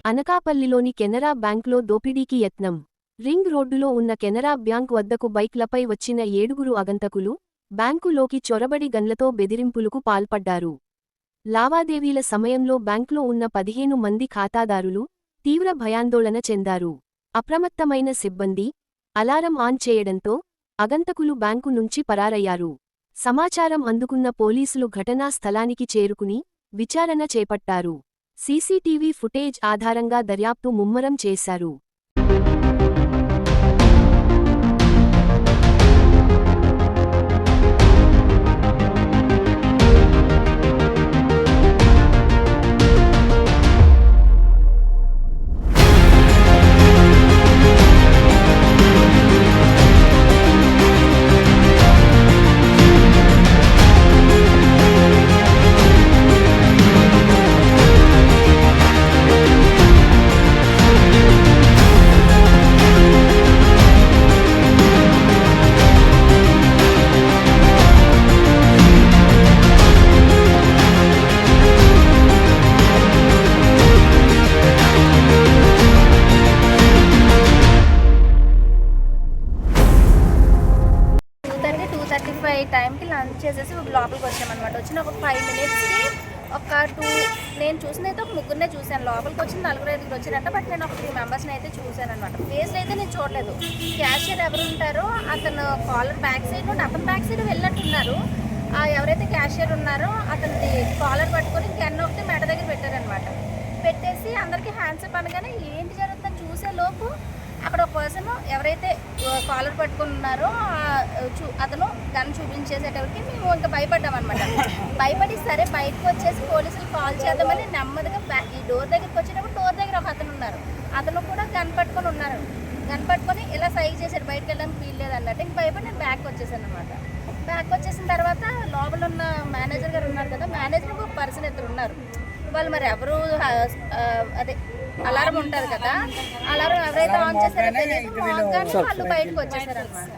అనకాపల్లిలోని కెనరా బ్యాంకులో దోపిడీకి యత్నం. రింగ్ రోడ్డులో ఉన్న కెనరా బ్యాంక్ వద్దకు బైక్లపై వచ్చిన 7గురు అగంతకులు బ్యాంకులోకి చొరబడి గన్లతో బెదిరింపులకు పాల్పడ్డారు. లావాదేవీల సమయంలో బ్యాంకులో ఉన్న 15 మంది ఖాతాదారులు తీవ్ర భయాందోళన చెందారు. అప్రమత్తమైన సిబ్బంది అలారం ఆన్ చేయడంతో అగంతకులు బ్యాంకు నుంచి పరారయ్యారు. సమాచారం అందుకున్న పోలీసులు ఘటనా స్థలానికి చేరుకుని విచారణ చేపట్టారు. సీసీటీవీ ఫుటేజ్ ఆధారంగా దర్యాప్తు ముమ్మరం చేశారు. టైంకి లంచ్ చేసేసి లోపలికి వచ్చామన్నమాట. వచ్చిన ఒక 5 మినిట్స్కి ఒక 2 నేను చూసినైతే ఒక ముగ్గురినే చూశాను. లోపలికి వచ్చిన 4-5 వచ్చారంట. బట్ నేను ఒక 3 మెంబర్స్ని అయితే చూశాను అనమాట. ఫేస్లో అయితే నేను చూడలేదు. క్యాషియర్ ఎవరు ఉంటారో అతను కాలర్ బ్యాక్ సైడ్ నుండి అతను బ్యాక్ సైడ్ వెళ్ళట్టున్నారు. ఎవరైతే క్యాషియర్ ఉన్నారో అతనిది కాలర్ పట్టుకొని గన్ ఒకటి మెడ దగ్గర పెట్టారనమాట. పెట్టేసి అందరికీ హ్యాండ్సప్ అనగానే ఏంటి జరుగుతుందని చూసే లోపు అక్కడ ఒక పర్సన్ ఎవరైతే కాలర్ పట్టుకుని ఉన్నారో అతను గన్ చూపించేసేటప్పటికి మేము ఇంకా భయపడ్డామన్నమాట. భయపడి సరే బయటకు వచ్చేసి పోలీసులు కాల్ చేద్దామని నెమ్మదిగా ఈ డోర్ దగ్గరికి వచ్చేటప్పుడు డోర్ దగ్గర ఒక అతను ఉన్నారు. అతను కూడా గన్ పట్టుకొని ఉన్నారు. గన్ పట్టుకొని ఇలా సైజ్ చేశారు, బయటకు వెళ్ళడానికి వీల్లేదు అన్నట్టు. ఇంక భయపడి నేను బ్యాక్ వచ్చేసాను అనమాట. బ్యాక్ వచ్చేసిన తర్వాత లోపల ఉన్న మేనేజర్ గారు ఉన్నారు కదా, మేనేజర్ ఒక పర్సన్ ఇద్దరు ఉన్నారు. వాళ్ళు మరి ఎవరు అదే అలారం ఉంటుంది కదా, అలారం ఎవరైతే ఆన్ చేస్తారో తెలియదు. కానీ వాళ్ళు బయటకు వచ్చేసారు అనమాట.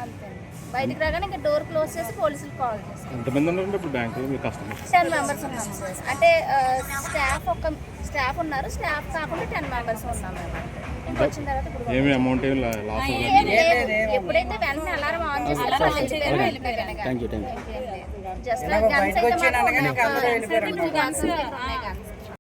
అంతే, బయటకు రాగానే ఇంకా డోర్ క్లోజ్ చేసి పోలీసులు కాల్ చేస్తారు. 10 మెంబర్స్ ఉన్నాం సార్. అంటే స్టాఫ్ ఉన్నారు. స్టాఫ్ కాకుండా 10 మెంబర్స్ ఉన్నాం మేము. ఇంకా వచ్చిన తర్వాత ఎప్పుడైతే వెంటనే అలారం ఆన్ చేస్తారో వాళ్ళు వెళ్ళిపోయారు. జస్ట్ గన్స్ అయితే మాత్రం